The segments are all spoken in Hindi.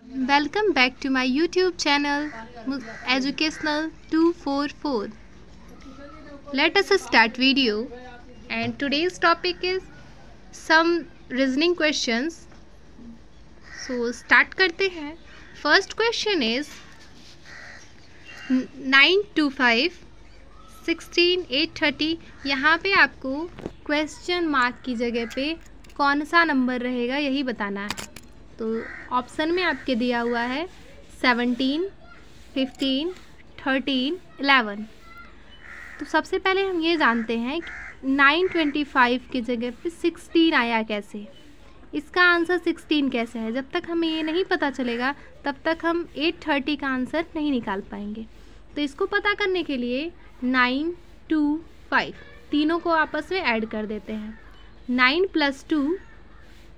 Welcome back to my YouTube channel Educational 244. Let us start video, and today's topic is some reasoning questions. So start करते हैं. First question is 925 16 830. यहाँ पे आपको क्वेश्चन मार्क की जगह पे कौन सा नंबर रहेगा यही बताना है. तो ऑप्शन में आपके दिया हुआ है 17, 15, 13, 11. तो सबसे पहले हम ये जानते हैं कि 925 की जगह पे 16 आया कैसे. इसका आंसर 16 कैसे है. जब तक हमें ये नहीं पता चलेगा तब तक हम 830 का आंसर नहीं निकाल पाएंगे. तो इसको पता करने के लिए 9, 2, 5 तीनों को आपस में ऐड कर देते हैं. 9 + 2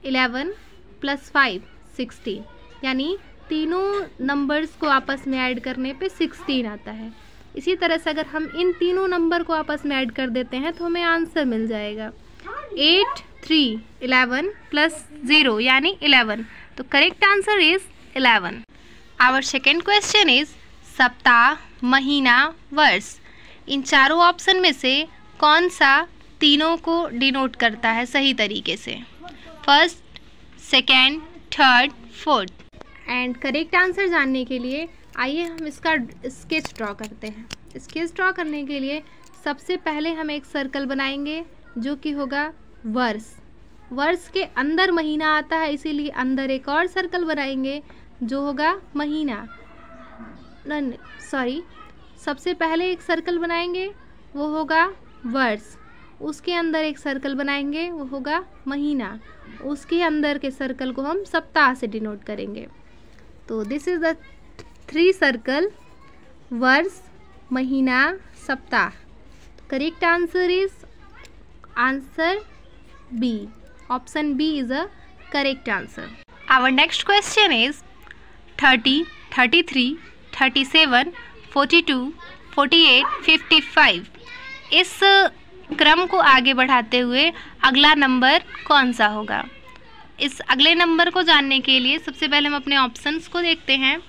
11 + 5 16, यानी तीनों नंबर्स को आपस में ऐड करने पे 16 आता है. इसी तरह से अगर हम इन तीनों नंबर को आपस में ऐड कर देते हैं तो हमें आंसर मिल जाएगा 8, 3, 11 + 0 यानी 11. तो correct answer is 11. Our second question is सप्ताह, महीना, वर्ष. इन चारों ऑप्शन में से कौन सा तीनों को डिनोट करता है सही तरीके से. First, second, third, fourth. And correct answer जानने के लिए आइए हम इसका स्केच ड्रॉ करते हैं. स्केच ड्रॉ करने के लिए सबसे पहले हम एक सर्कल बनाएंगे जो कि होगा वर्ष. वर्ष के अंदर महीना आता है, इसीलिए अंदर एक और सर्कल बनाएंगे जो होगा महीना. सबसे पहले एक सर्कल बनाएंगे वो होगा वर्ष, उसके अंदर एक सर्कल बनाएंगे वो होगा महीना, उसके अंदर के सर्कल को हम सप्ताह से डिनोट करेंगे. तो दिस इज द 3 सर्कल, वर्ष, महीना, सप्ताह. Correct answer is answer B. Option B is a correct answer. Our next question is 30, 33, 37, 42, 48, 55. इस क्रम को आगे बढ़ाते हुए अगला नंबर कौन सा होगा. इस अगले नंबर को जानने के लिए सबसे पहले हम अपने ऑप्शंस को देखते हैं.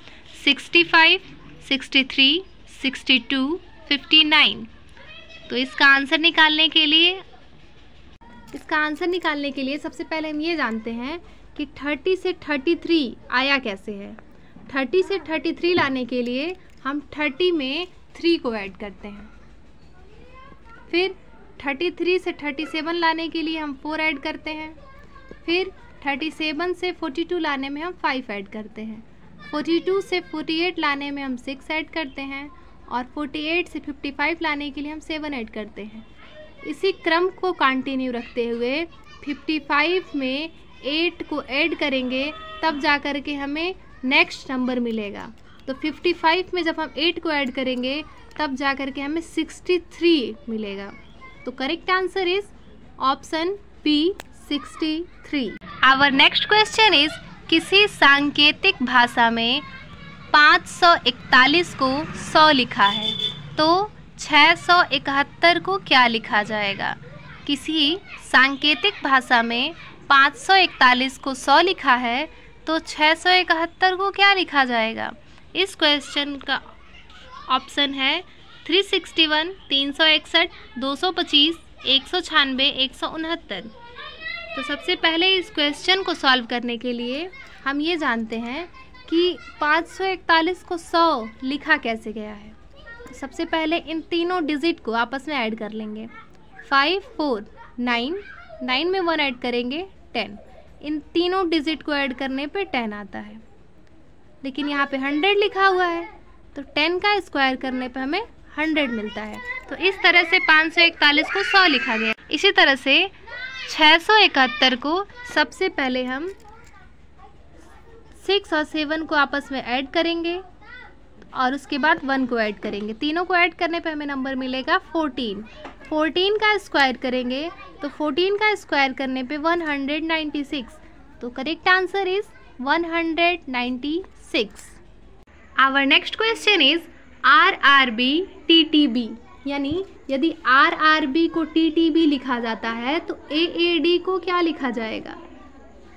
65, 63, 62, 59. तो इसका आंसर निकालने के लिए सबसे पहले हम ये जानते हैं कि 30 से 33 आया कैसे है. 30 से 33 लाने के लिए हम 30 में 3 को ऐड करते हैं. फिर 33 से 37 लाने के लिए हम 4 ऐड करते हैं. फिर 37 से 42 लाने में हम 5 ऐड करते हैं. 42 से 48 लाने में हम 6 ऐड करते हैं. और 48 से 55 लाने के लिए हम 7 ऐड करते हैं. इसी क्रम को कंटिन्यू रखते हुए 55 में 8 को ऐड करेंगे तब जा कर के हमें नेक्स्ट नंबर मिलेगा. तो 55 में जब हम 8 को ऐड करेंगे तब जा कर के हमें 63 मिलेगा. तो correct answer is option B, 63. Our next question is किसी सांकेतिक भाषा में 541 को 100 लिखा है तो 671 को क्या लिखा जाएगा. किसी सांकेतिक भाषा में 541 को 100 लिखा है तो 671 को क्या लिखा जाएगा. इस क्वेश्चन का ऑप्शन है 361, 361, 225, 196, 169. तो सबसे पहले इस क्वेश्चन को सॉल्व करने के लिए हम ये जानते हैं कि 541 को 100 लिखा कैसे गया है. सबसे पहले इन तीनों डिजिट को आपस में ऐड कर लेंगे. 5, 4, 9, 9 में 1 ऐड करेंगे 10. इन तीनों डिजिट को ऐड करने पे 10 आता है, लेकिन यहाँ पे 100 लिखा हुआ है तो 10 का स्क्वायर करने पे हमें 100 मिलता है. तो इस तरह से 541 को 100 लिखा गया. इसी तरह से 671 को सबसे पहले हम 6 और 7 को आपस में ऐड करेंगे और उसके बाद 1 को ऐड करेंगे. तीनों को ऐड करने पे हमें नंबर मिलेगा 14. 14 का स्क्वायर करेंगे तो 14 का स्क्वायर करने पे 196. तो correct answer is 196. Our next question is RRB TTB, यानी यदि RRB को TTB लिखा जाता है तो AAD को क्या लिखा जाएगा.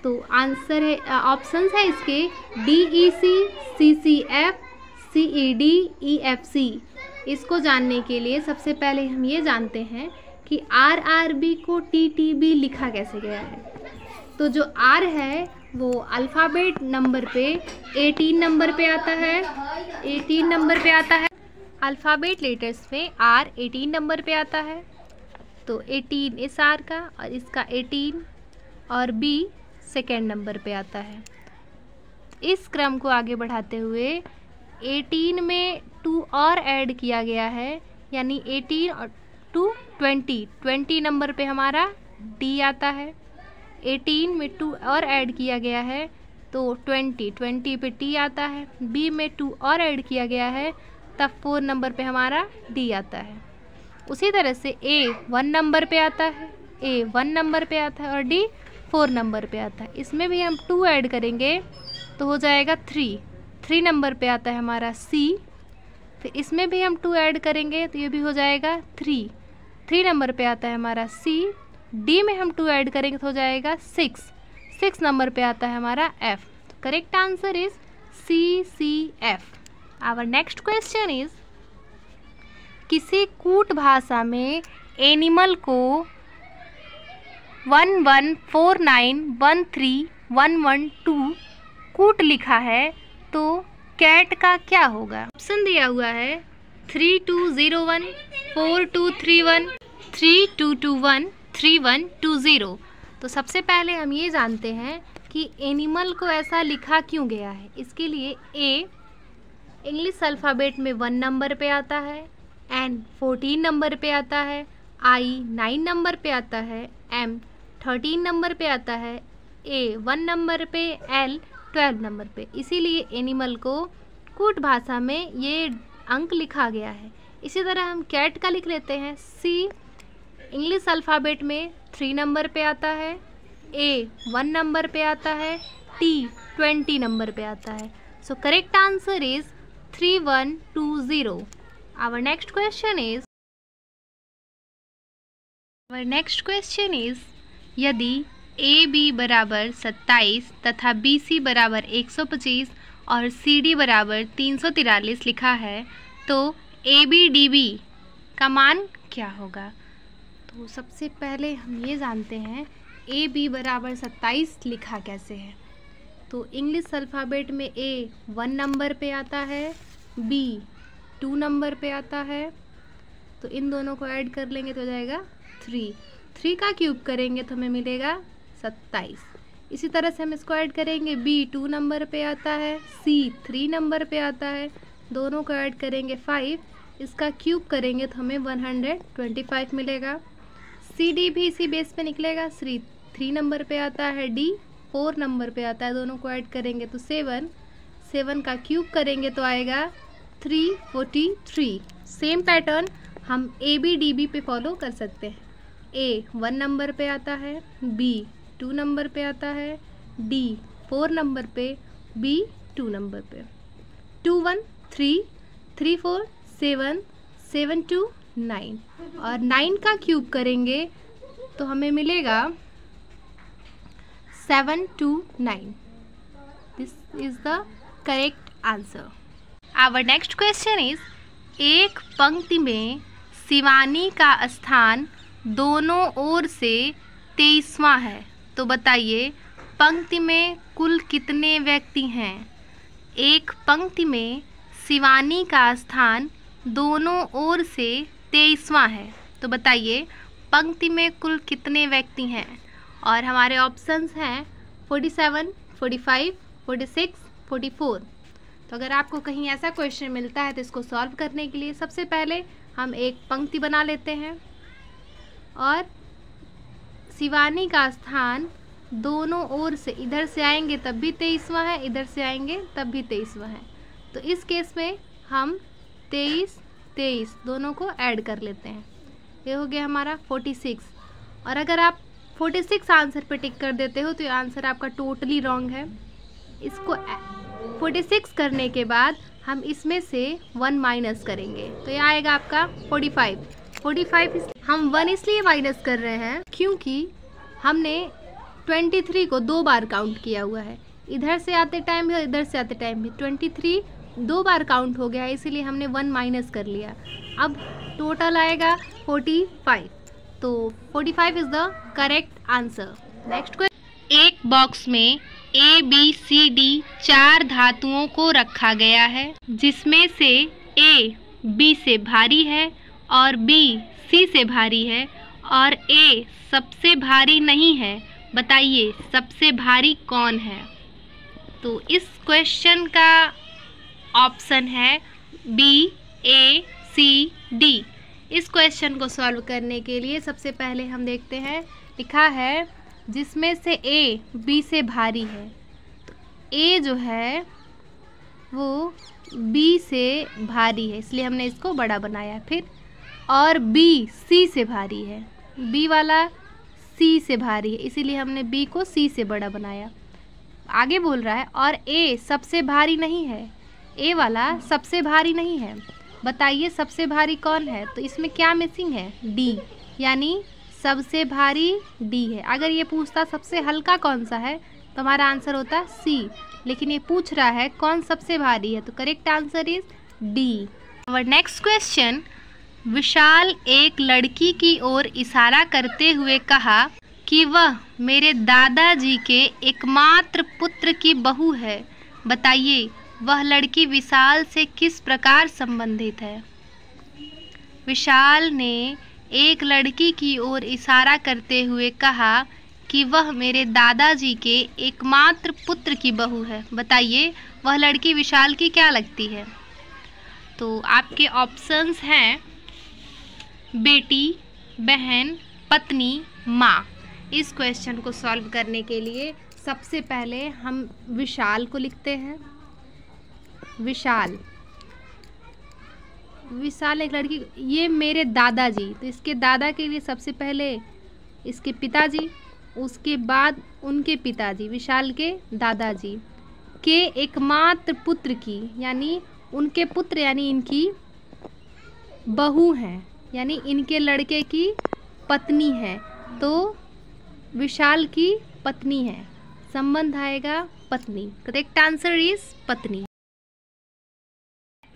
तो आंसर है, ऑप्शंस है इसके DEC, CCF, CED, EFC। इसको जानने के लिए सबसे पहले हम ये जानते हैं कि RRB को TTB लिखा कैसे गया है। तो जो R है वो अल्फ़ाबेट नंबर पे 18 नंबर पे आता है, 18 नंबर पे आता है। अल्फ़ाबेट लेटर्स में R 18 नंबर पे आता है। तो 18 इस R का और इसका 18 और B सेकेंड नंबर पे आता है। इस क्रम को आगे बढ़ाते हुए 18 में 2 और ऐड किया गया है, यानी 18 और 2 20 नंबर पे हमारा D आता है। 18 में 2 और ऐड किया गया है तो 20 पे T आता है। B में 2 और ऐड किया गया है तब 4 नंबर पे हमारा D आता है। उसी तरह से A 1 नंबर पे आता है, A 1 नंबर पे आता है और D 4 नंबर पे आता है। इसमें भी हम 2 ऐड करेंगे तो हो जाएगा 3 नंबर पे आता है हमारा C। फिर इसमें भी हम 2 ऐड करेंगे तो ये भी हो जाएगा 3 नंबर पे आता है हमारा C। D में हम 2 ऐड करेंगे तो हो जाएगा 6 नंबर पे आता है हमारा F। तो correct answer is CCF। Our next question is, किसी कूट भाषा में एनिमल को 1149131112 कूट लिखा है तो कैट का क्या होगा। ऑप्शन दिया हुआ है 3201, 4231, 3221, 3120। तो सबसे पहले हम ये जानते हैं कि एनिमल को ऐसा लिखा क्यों गया है। इसके लिए A इंग्लिश अल्फ़ाबेट में 1 नंबर पे आता है, N 14 नंबर पे आता है, I 9 नंबर पे आता है, M 13 नंबर पे आता है, A 1 नंबर पे, L 12 नंबर पे। इसीलिए एनिमल को कूट भाषा में ये अंक लिखा गया है। इसी तरह हम कैट का लिख लेते हैं। C इंग्लिश अल्फ़ाबेट में 3 नंबर पे आता है, A 1 नंबर पे आता है, T 20 नंबर पे आता है। So correct answer is 3120। Our next question is यदि AB बराबर 27 तथा BC बराबर 125 और CD बराबर 343 लिखा है तो ABDB का मान क्या होगा। तो सबसे पहले हम ये जानते हैं AB बराबर 27 लिखा कैसे है। तो इंग्लिश अल्फ़ाबेट में A 1 नंबर पे आता है, B 2 नंबर पे आता है। तो इन दोनों को ऐड कर लेंगे तो हो जाएगा 3 का क्यूब करेंगे तो हमें मिलेगा 27। इसी तरह से हम इसको ऐड करेंगे, B 2 नंबर पे आता है, C 3 नंबर पे आता है। दोनों को ऐड करेंगे 5, इसका क्यूब करेंगे तो हमें 125 मिलेगा। CD भी इसी बेस पे निकलेगा। 3 नंबर पे आता है, D 4 नंबर पे आता है। दोनों को ऐड करेंगे तो 7 का क्यूब करेंगे तो आएगा 343। सेम पैटर्न हम ABDB पे फॉलो कर सकते हैं। A 1 नंबर पे आता है, B 2 नंबर पे आता है, D 4 नंबर पे, B 2 नंबर पे। 2 1 3 3 4 7 7 2 9 और 9 का क्यूब करेंगे तो हमें मिलेगा 729। This is the correct answer. Our next question is, एक पंक्ति में शिवानी का स्थान दोनों ओर से 23वां है तो बताइए पंक्ति में कुल कितने व्यक्ति हैं। एक पंक्ति में शिवानी का स्थान दोनों ओर से 23वां है तो बताइए पंक्ति में कुल कितने व्यक्ति हैं। और हमारे ऑप्शंस हैं 47, 45, 46, 44। तो अगर आपको कहीं ऐसा क्वेश्चन मिलता है तो इसको सॉल्व करने के लिए सबसे पहले हम एक पंक्ति बना लेते हैं और शिवानी का स्थान दोनों ओर से, इधर से आएंगे तब भी 23वां है, इधर से आएंगे तब भी 23वां है। तो इस केस में हम 23 दोनों को ऐड कर लेते हैं। ये हो गया हमारा 46। और अगर आप 46 आंसर पे टिक कर देते हो तो ये आंसर आपका टोटली रॉन्ग है। इसको 46 करने के बाद हम इसमें से 1 माइनस करेंगे तो ये आएगा आपका 45। हम 1 इसलिए माइनस कर रहे हैं क्योंकि हमने 23 को 2 बार काउंट किया हुआ है, इधर से आते टाइम भी और इधर से आते टाइम भी। 23 2 बार काउंट हो गया है, इसीलिए हमने 1 माइनस कर लिया। अब टोटल आएगा 45। तो 45 is the correct answer. Next question, एक बॉक्स में ABCD 4 धातुओं को रखा गया है, जिसमें से A B से भारी है और B C से भारी है और A सबसे भारी नहीं है। बताइए सबसे भारी कौन है? तो इस क्वेश्चन का ऑप्शन है B A C D। इस क्वेश्चन को सॉल्व करने के लिए सबसे पहले हम देखते हैं, लिखा है जिसमें से A B से भारी है। तो A जो है वो B से भारी है, इसलिए हमने इसको बड़ा बनाया। फिर और B C से भारी है, B वाला C से भारी है, इसीलिए हमने B को C से बड़ा बनाया। आगे बोल रहा है और A सबसे भारी नहीं है, A वाला सबसे भारी नहीं है। बताइए सबसे भारी कौन है? तो इसमें क्या मिसिंग है? D, यानी सबसे भारी D है। अगर ये पूछता सबसे हल्का कौन सा है तो हमारा आंसर होता C, लेकिन ये पूछ रहा है कौन सबसे भारी है, तो करेक्ट आंसर इज D। और नेक्स्ट क्वेश्चन, विशाल एक लड़की की ओर इशारा करते हुए कहा कि वह मेरे दादाजी के एकमात्र पुत्र की बहू है। बताइए वह लड़की विशाल से किस प्रकार संबंधित है? विशाल ने एक लड़की की ओर इशारा करते हुए कहा कि वह मेरे दादाजी के एकमात्र पुत्र की बहू है। बताइए वह लड़की विशाल की क्या लगती है? तो आपके ऑप्शंस हैं बेटी, बहन, पत्नी, माँ। इस क्वेश्चन को सॉल्व करने के लिए सबसे पहले हम विशाल को लिखते हैं। विशाल एक लड़की, ये मेरे दादाजी, तो इसके दादा के लिए सबसे पहले इसके पिताजी, उसके बाद उनके पिताजी, विशाल के दादाजी के एकमात्र पुत्र की, यानी उनके पुत्र यानी इनकी बहू हैं, यानी इनके लड़के की पत्नी है, तो विशाल की पत्नी है। संबंध आएगा पत्नी। करेक्ट आंसर इज पत्नी।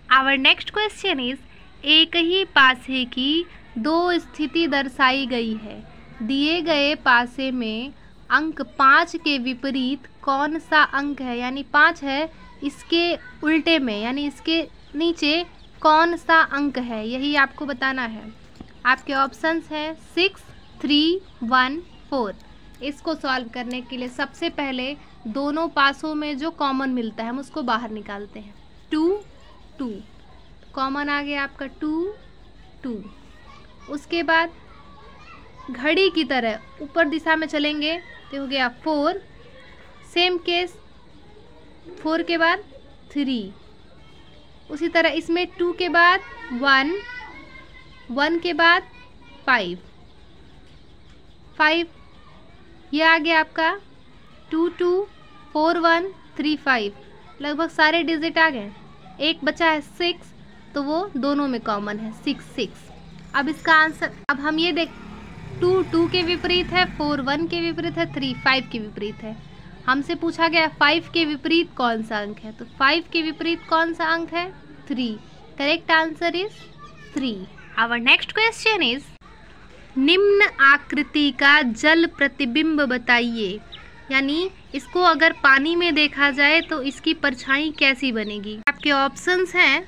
आवर नेक्स्ट क्वेश्चन इज, एक ही पासे की 2 स्थिति दर्शाई गई है। दिए गए पासे में अंक 5 के विपरीत कौन सा अंक है? यानी 5 है, इसके उल्टे में यानी इसके नीचे कौन सा अंक है, यही आपको बताना है। आपके ऑप्शंस हैं 6, 3, 1, 4। इसको सॉल्व करने के लिए सबसे पहले दोनों पासों में जो कॉमन मिलता है हम उसको बाहर निकालते हैं। 2, 2 कॉमन आ गया आपका 2, 2। उसके बाद घड़ी की तरह ऊपर दिशा में चलेंगे तो हो गया 4। सेम केस 4 के बाद 3। उसी तरह इसमें 2 के बाद 1, 1 के बाद 5, 5। ये आ गया आपका 2, 2, 4, 1, 3, 5। लगभग सारे डिजिट आ गए। एक बचा है 6, तो वो दोनों में कॉमन है 6, 6। अब इसका आंसर, अब हम ये देख 2, 2 के विपरीत है, 4, 1 के विपरीत है, 3, 5 के विपरीत है। हमसे पूछा गया 5 के विपरीत कौन सा अंक है, तो 5 के विपरीत कौन सा अंक है? 3। Correct answer is 3। Our next question is, निम्न आकृति का जल प्रतिबिंब बताइए। यानी इसको अगर पानी में देखा जाए तो इसकी परछाई कैसी बनेगी? आपके ऑप्शंस हैं,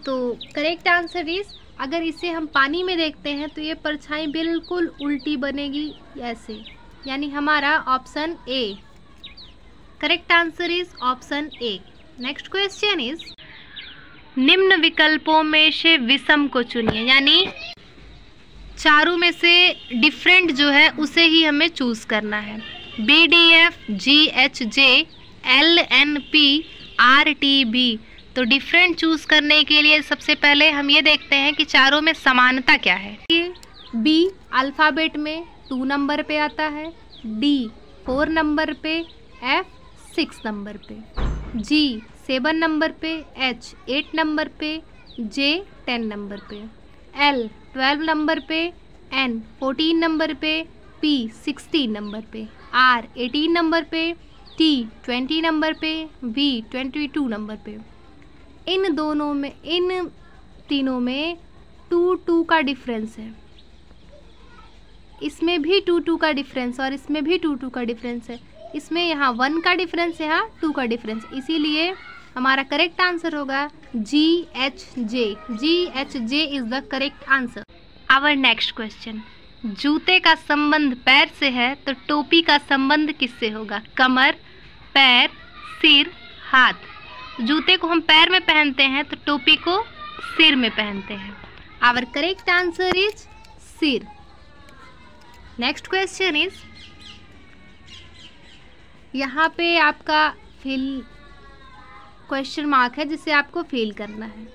तो करेक्ट आंसर इज, अगर इसे हम पानी में देखते हैं तो ये परछाई बिल्कुल उल्टी बनेगी ऐसे, यानी हमारा option A. Correct answer is option A. Next question is, निम्न विकल्पों में से विषम को चुनिए। यानी चारों में से डिफरेंट जो है उसे ही हमें चूज करना है। BDF, GHJ, LNP, RTB। तो डिफरेंट चूज करने के लिए सबसे पहले हम ये देखते हैं कि चारों में समानता क्या है। B अल्फ़ाबेट में 2 नंबर पे आता है, D 4 नंबर पे, F 6 नंबर पे, G 7 नंबर पे, H 8 नंबर पे, J 10 नंबर पे, L 12 नंबर पे, N 14 नंबर पे, P 16 नंबर पे, R 18 नंबर पे, T 20 नंबर पे, V 22 नंबर पे। इन तीनों में 2 का डिफरेंस है। इसमें भी 2 का डिफरेंस और इसमें भी 2 का डिफरेंस है। इसमें यहाँ 1 का डिफरेंस है, यहाँ 2 का डिफरेंस, इसीलिए हमारा करेक्ट आंसर होगा GHJ। GHJ is the correct answer. Our next question, जूते का संबंध पैर से है तो टोपी का संबंध किससे होगा? कमर, पैर, सिर, हाथ। जूते को हम पैर में पहनते हैं तो टोपी को सिर में पहनते हैं। आवर करेक्ट आंसर इज सिर। नेक्स्ट क्वेश्चन इज, यहाँ पे आपका क्वेश्चन मार्क है जिसे आपको फिल करना है।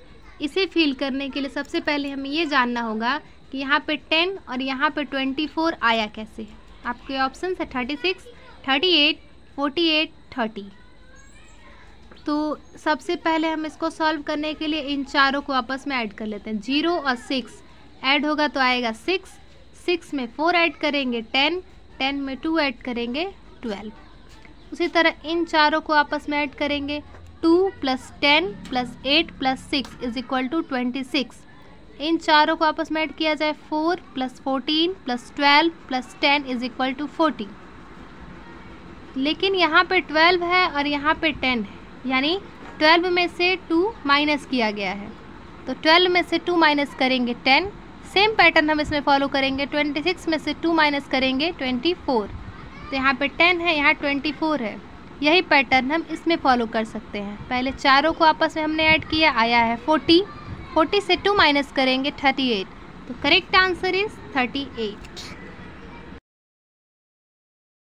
इसे फिल करने के लिए सबसे पहले हमें ये जानना होगा कि यहाँ पे 10 और यहाँ पे 24 आया कैसे है। आपके ऑप्शन है 36, 38, 48, 30। तो सबसे पहले हम इसको सॉल्व करने के लिए इन चारों को आपस में ऐड कर लेते हैं। 0 और 6 ऐड होगा तो आएगा 6, 6 में 4 ऐड करेंगे 10, 10 में 2 ऐड करेंगे 12। उसी तरह इन चारों को आपस में ऐड करेंगे, 2 + 10 + 8 + 6 = 26। इन चारों को आपस में ऐड किया जाए, 4 + 14 + 12 + 10 = 40। लेकिन यहाँ पे 12 है और यहाँ पे 10 है, यानी 12 में से 2 माइनस किया गया है। तो 12 में से 2 माइनस करेंगे 10। सेम पैटर्न हम इसमें फॉलो करेंगे। 26 में से 2 माइनस करेंगे 24। तो यहाँ पे 10 है, यहाँ 24 है। यही पैटर्न हम इसमें फॉलो कर सकते हैं। पहले चारों को आपस में हमने ऐड किया, आया है 40 से 2 माइनस करेंगे 38। तो करेक्ट आंसर इज 38।